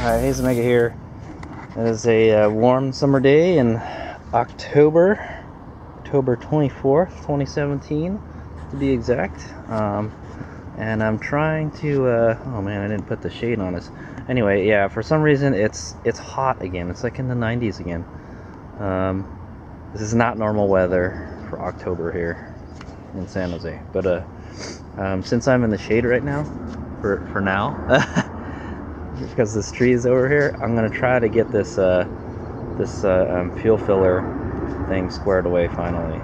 Hi, Hazy Mega here. It is a warm summer day in October 24th, 2017 to be exact. And I'm trying to, oh man, I didn't put the shade on this. Anyway, yeah, for some reason it's hot again. It's like in the 90s again. This is not normal weather for October here in San Jose. But since I'm in the shade right now, for now, because this tree is over here, I'm gonna try to get this fuel filler thing squared away finally.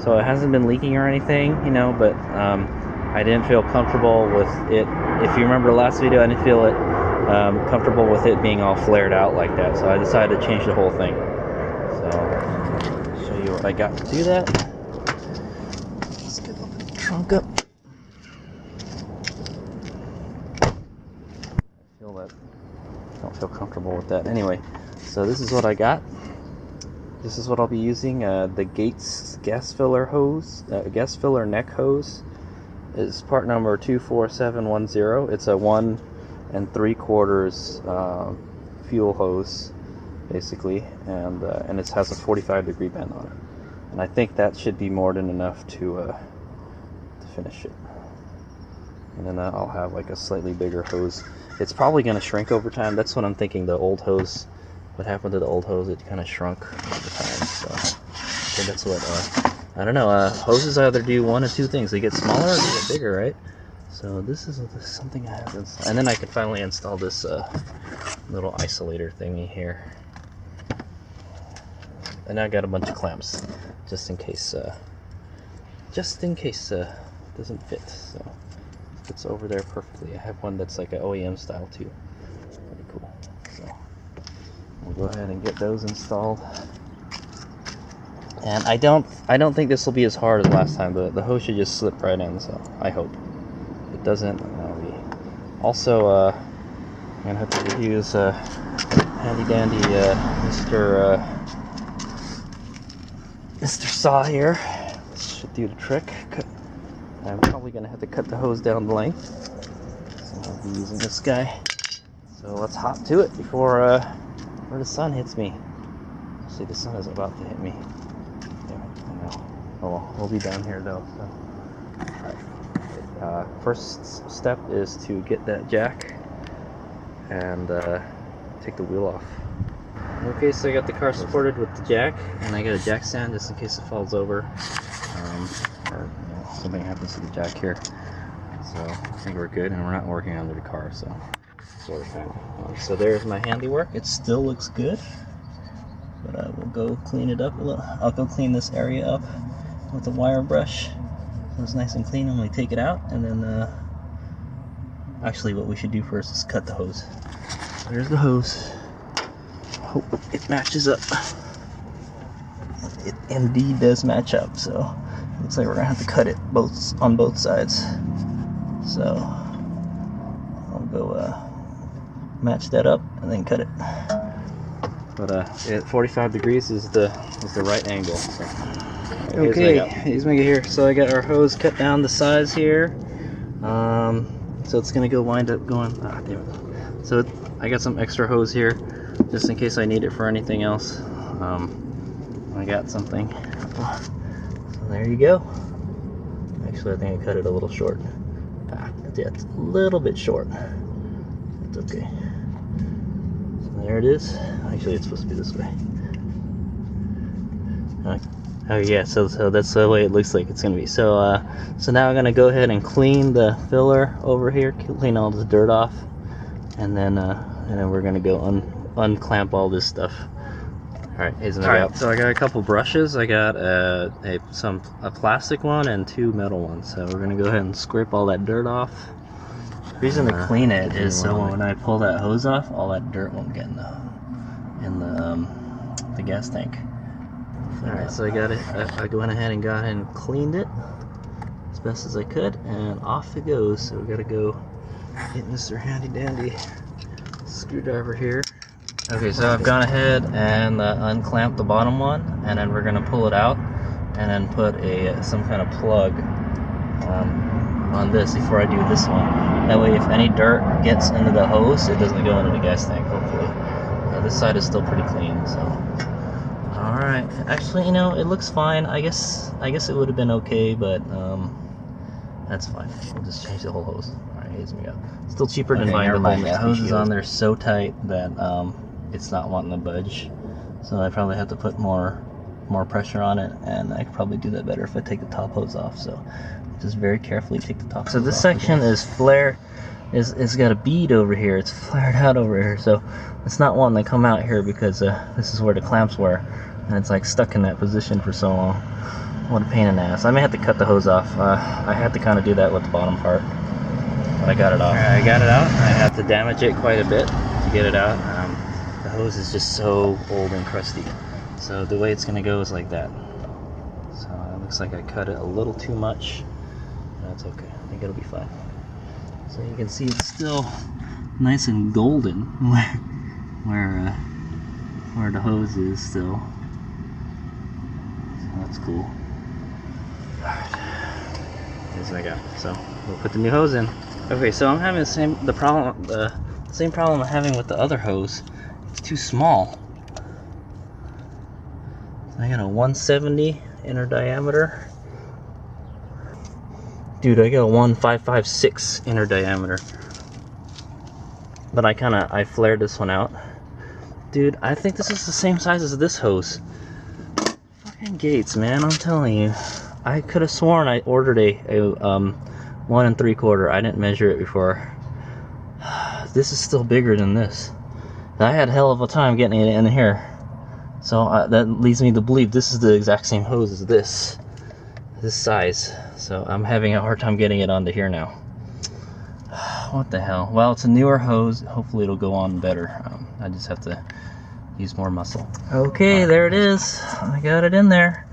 So it hasn't been leaking or anything, you know, but I didn't feel comfortable with it. If you remember the last video, I didn't feel it comfortable with it being all flared out like that, so I decided to change the whole thing. So I'll show you what I got to do that. Let's get the trunk up. I don't feel comfortable with that. Anyway, so this is what I got. This is what I'll be using. The Gates gas filler hose, gas filler neck hose, is part number 24710. It's a 1 3/4 fuel hose, basically, and it has a 45-degree bend on it. And I think that should be more than enough to finish it. And then I'll have like a slightly bigger hose. It's probably going to shrink over time. That's what I'm thinking. The old hose, what happened to the old hose? It kind of shrunk over time. So I think that's what, I don't know. Hoses either do one of two things. They get smaller or they get bigger, right? So this is something I have. And then I can finally install this little isolator thingy here. And I got a bunch of clamps just in case it doesn't fit. So it's over there perfectly. I have one that's like an OEM style too. Pretty cool. So we'll go ahead and get those installed. And I don't think this will be as hard as last time. The hose should just slip right in. So I hope if it doesn't. Also, I'm gonna have to use handy dandy Mr. Saw here. This should do the trick. I'm probably going to have to cut the hose down the length, so I'll be using this guy. So let's hop to it before the sun hits me. See, the sun is about to hit me. Damn it, I know. Oh well, we'll be down here though. So. Alright. First step is to get that jack and take the wheel off. Okay, so I got the car supported with the jack, and I got a jack stand just in case it falls over. Or something happens to the jack here. So I think we're good, and we're not working under the car, so sort of fine. So there's my handiwork. It still looks good, but I will go clean it up a little. I'll go clean this area up with a wire brush so it's nice and clean when we take it out. And then actually what we should do first is cut the hose. There's the hose. Hope it matches up. It indeed does match up, so looks like we're gonna have to cut it on both sides. So I'll go match that up and then cut it. But at 45 degrees is the right angle. So. Okay, he's making here. So I got our hose cut down the sides here. So it's gonna wind up going. Ah, damn it. So I got some extra hose here, just in case I need it for anything else. I got something. So there you go. Actually, I think I cut it a little short. Yeah, it's a little bit short. It's okay. So there it is. Actually, it's supposed to be this way. Oh yeah, so that's the way it looks like it's gonna be. So so now I'm gonna go ahead and clean the filler over here, clean all the dirt off, and then we're gonna go unclamp all this stuff. Alright, so I got a couple brushes. I got a plastic one and 2 metal ones. So we're gonna go ahead and scrape all that dirt off. The reason to clean it is so when I pull that hose off, all that dirt won't get in the gas tank. Alright, so I got it. I went ahead and cleaned it as best as I could, and off it goes. So we gotta go get Mr. Handy Dandy screwdriver here. Okay, so I've gone ahead and unclamped the bottom one, and then we're gonna pull it out and then put some kind of plug on this before I do this one. That way if any dirt gets into the hose, it doesn't go into the gas tank, hopefully. This side is still pretty clean, so. Alright, actually, you know, it looks fine. I guess it would have been okay, but that's fine. We'll just change the whole hose. Alright, here's me up. Still cheaper than buying the whole mix. The hose is on there so tight that it's not wanting to budge. So I probably have to put more pressure on it, and I could probably do that better if I take the top hose off. So just very carefully take the top hose off. So this section is flared. It's got a bead over here. It's flared out over here, so it's not wanting to come out here because this is where the clamps were, and it's like stuck in that position for so long. What a pain in the ass. I may have to cut the hose off. I had to kind of do that with the bottom part, but I got it off. I got it out. I had to damage it quite a bit to get it out. The hose is just so old and crusty, so the way it's gonna go is like that. So it looks like I cut it a little too much. That's okay. I think it'll be fine. So you can see it's still nice and golden where the hose is still. So that's cool. Alright, here's what I got. So we'll put the new hose in. Okay, so I'm having the same problem I'm having with the other hose. It's too small. I got a 170 inner diameter. Dude, I got a 1556 inner diameter. But I flared this one out. Dude, I think this is the same size as this hose. Fucking Gates, man, I'm telling you. I could have sworn I ordered a 1 3/4. I didn't measure it before. This is still bigger than this. I had a hell of a time getting it in here. So that leads me to believe this is the exact same hose as this size. So I'm having a hard time getting it onto here now. What the hell? Well, it's a newer hose. Hopefully it'll go on better. I just have to use more muscle. Okay, there it is. I got it in there.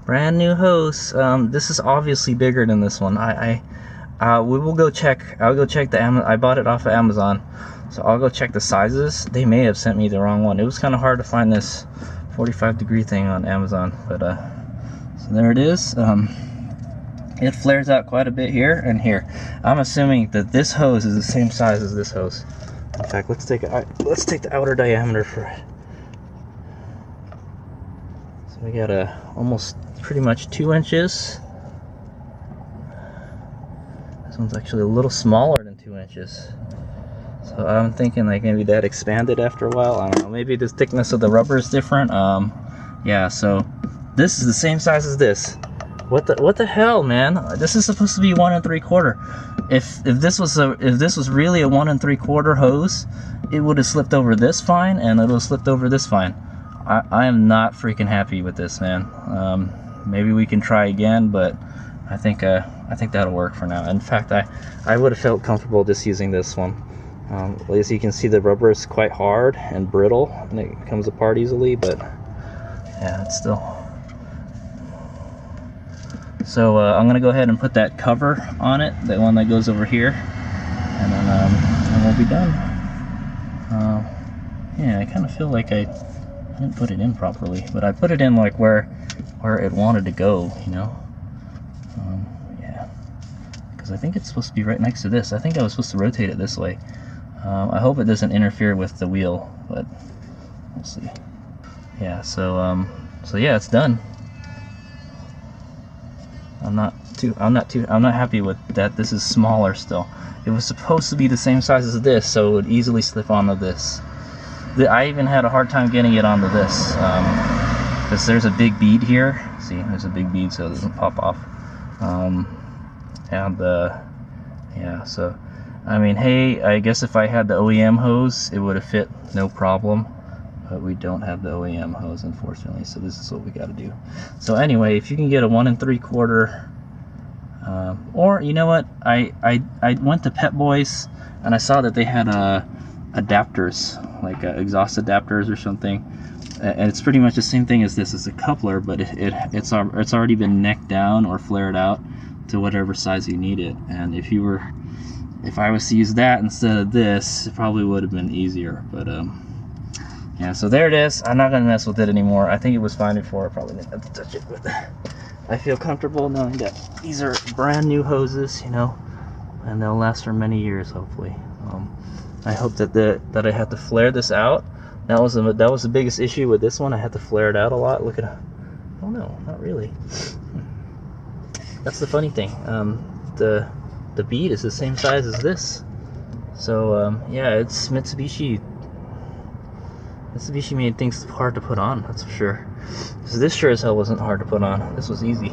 Brand new hose. This is obviously bigger than this one. We will go check. I'll go check the I bought it off of Amazon, so I'll go check the sizes. They may have sent me the wrong one. It was kind of hard to find this 45-degree thing on Amazon, but so there it is. It flares out quite a bit here and here. I'm assuming that this hose is the same size as this hose. In fact, let's take the outer diameter for it. So we got almost pretty much 2 inches. This one's actually a little smaller than 2 inches. So I'm thinking like maybe that expanded after a while. I don't know. Maybe the thickness of the rubber is different. Yeah. So this is the same size as this. What the hell, man? This is supposed to be 1 3/4. If this was really a 1 3/4 hose, it would have slipped over this fine, and it would have slipped over this fine. I am not freaking happy with this, man. Maybe we can try again, but I think that'll work for now. In fact, I would have felt comfortable just using this one. As you can see, the rubber is quite hard and brittle, and it comes apart easily. But yeah, it's still. So I'm gonna go ahead and put that cover on it, that one that goes over here, and then we'll be done. Yeah, I kind of feel like I didn't put it in properly, but I put it in like where it wanted to go, you know. Yeah, because I think it's supposed to be right next to this. I think I was supposed to rotate it this way. I hope it doesn't interfere with the wheel, but we'll see. Yeah, so yeah, it's done. I'm not happy with that. This is smaller still. It was supposed to be the same size as this, so it would easily slip onto this. I even had a hard time getting it onto this, because there's a big bead here. See, there's a big bead, so it doesn't pop off. Yeah, so I mean, hey, I guess if I had the OEM hose, it would have fit no problem. But we don't have the OEM hose, unfortunately, so this is what we got to do. So anyway, if you can get a 1 3/4, or you know what, I went to Pep Boys and I saw that they had adapters, like exhaust adapters or something, and it's pretty much the same thing as this. It's a coupler, but it's already been necked down or flared out to whatever size you need it. And if I was to use that instead of this, it probably would have been easier. But yeah, so there it is. I'm not gonna mess with it anymore. I think it was fine before. I probably didn't have to touch it, but I feel comfortable knowing that these are brand new hoses, you know, and they'll last for many years, hopefully. I hope that I had to flare this out. That was the biggest issue with this one. I had to flare it out a lot. Look at, oh no, not really. That's the funny thing. The bead is the same size as this. So yeah, it's Mitsubishi. Mitsubishi made things hard to put on, that's for sure. So this sure as hell wasn't hard to put on. This was easy.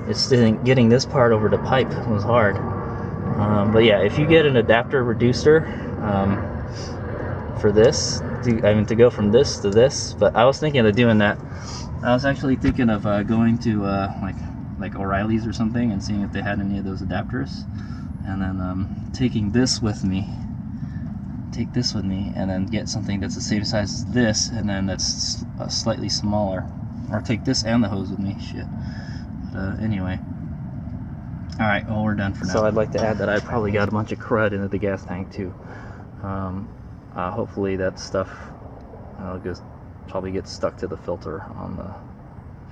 It's getting this part over the pipe was hard. But yeah, if you get an adapter reducer for this, to go from this to this, but I was thinking of doing that. I was actually thinking of going to like O'Reilly's or something and seeing if they had any of those adapters, and then taking this with me. Take this with me and then get something that's the same size as this, and then that's slightly smaller, or take this and the hose with me. Shit. But anyway, all right, well, we're done for now. So I'd like to add that I probably got a bunch of crud into the gas tank too. Hopefully that stuff probably gets stuck to the filter on the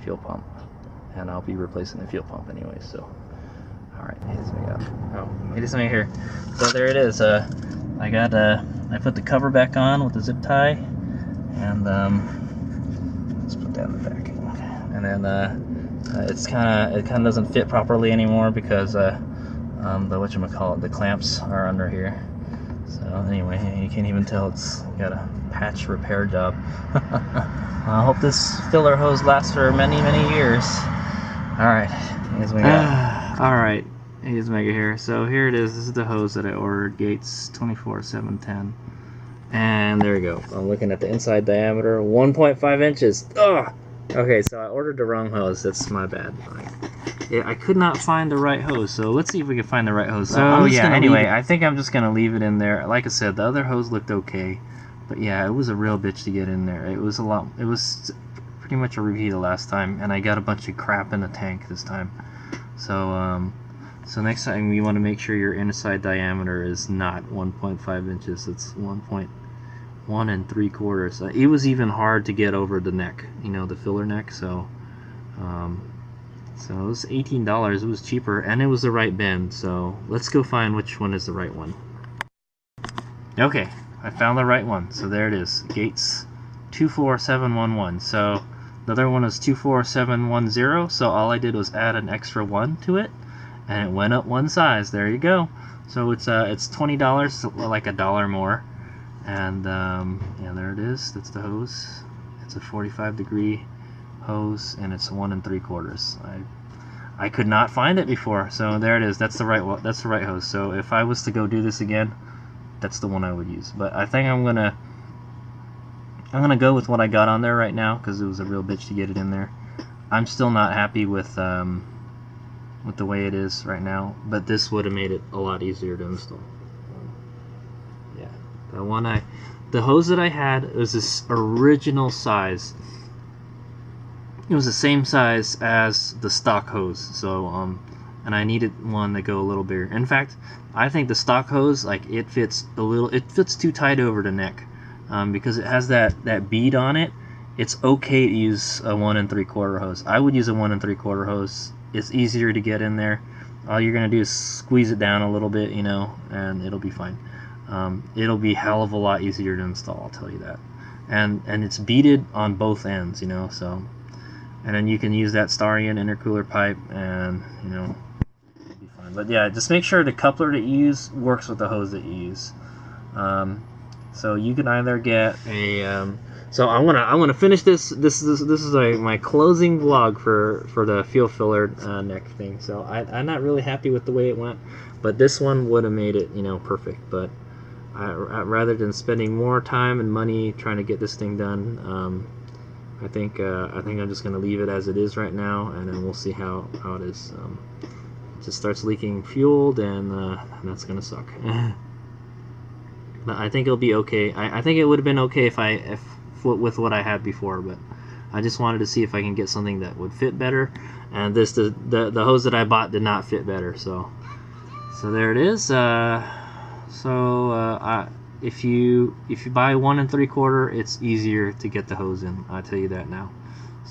fuel pump, and I'll be replacing the fuel pump anyway. So all right, it is right here. So there it is. I put the cover back on with the zip tie, and let's put that in the back. And then it kind of doesn't fit properly anymore because the the clamps are under here. So anyway, you can't even tell it's got a patch repair job. I hope this filler hose lasts for many years. All right, here's my guy. All right. Here's Mega here. So here it is. This is the hose that I ordered, Gates 24710. And there you go. I'm looking at the inside diameter, 1.5 inches. Ugh! Okay, so I ordered the wrong hose. That's my bad. Yeah, I could not find the right hose. So let's see if we can find the right hose. So yeah, anyway, I think I'm just going to leave it in there. Like I said, the other hose looked okay. But yeah, it was a real bitch to get in there. It was pretty much a repeat of last time. And I got a bunch of crap in the tank this time. So next time you want to make sure your inside diameter is not 1.5 inches. It's 1.1 3/4. It was even hard to get over the neck, you know, the filler neck. So it was $18. It was cheaper, and it was the right bend. So let's go find which one is the right one. Okay, I found the right one. So there it is, Gates 24711. So the other one is 24710. So all I did was add an extra 1 to it, and it went up one size. There you go. So it's $20, like $1 more. And yeah, there it is. That's the hose. It's a 45-degree hose, and it's 1 3/4. I could not find it before, so there it is. That's the right one. That's the right hose. So if I was to go do this again, that's the one I would use. But I think I'm gonna go with what I got on there right now, because it was a real bitch to get it in there. I'm still not happy with the way it is right now, but this would have made it a lot easier to install. Yeah, the hose that I had was this original size. It was the same size as the stock hose, so and I needed one to go a little bigger. In fact, I think the stock hose, like, it fits too tight over the neck, because it has that bead on it. It's okay to use a 1 3/4 hose. I would use a 1 3/4 hose. It's easier to get in there. All you're gonna do is squeeze it down a little bit, you know, and it'll be fine. It'll be a hell of a lot easier to install, I'll tell you that. And it's beaded on both ends, you know, so. And then you can use that starion intercooler pipe, and, you know, it'll be fine. But yeah, just make sure the coupler that you use works with the hose that you use. So you can either get a so I'm gonna finish this. This is my closing vlog for the fuel filler neck thing. So I'm not really happy with the way it went, but this one would have made it, you know, perfect. But rather than spending more time and money trying to get this thing done, I think I'm just gonna leave it as it is right now, and then we'll see how it is. It just starts leaking fuel, then that's gonna suck. But I think it'll be okay. I think it would have been okay if with what I had before, but I just wanted to see if I can get something that would fit better, and the hose that I bought did not fit better. So there it is. If you buy 1 3/4, it's easier to get the hose in. I'll tell you that now.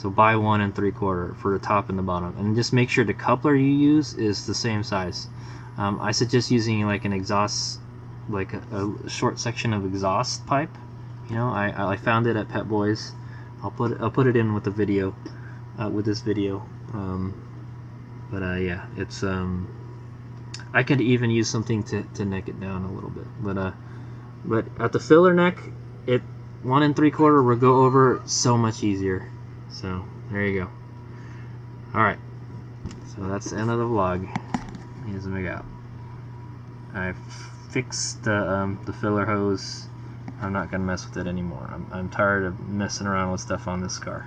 So buy 1 3/4 for the top and the bottom, and just make sure the coupler you use is the same size. I suggest using like an exhaust, like a short section of exhaust pipe. You know, I found it at Pet Boys. I'll put it in with the video, with this video. Yeah, it's I could even use something to neck it down a little bit. But at the filler neck, 1 3/4 will go over so much easier. So there you go. All right. So that's the end of the vlog. Here's the out. I fixed the filler hose. I'm not gonna mess with it anymore. I'm tired of messing around with stuff on this car.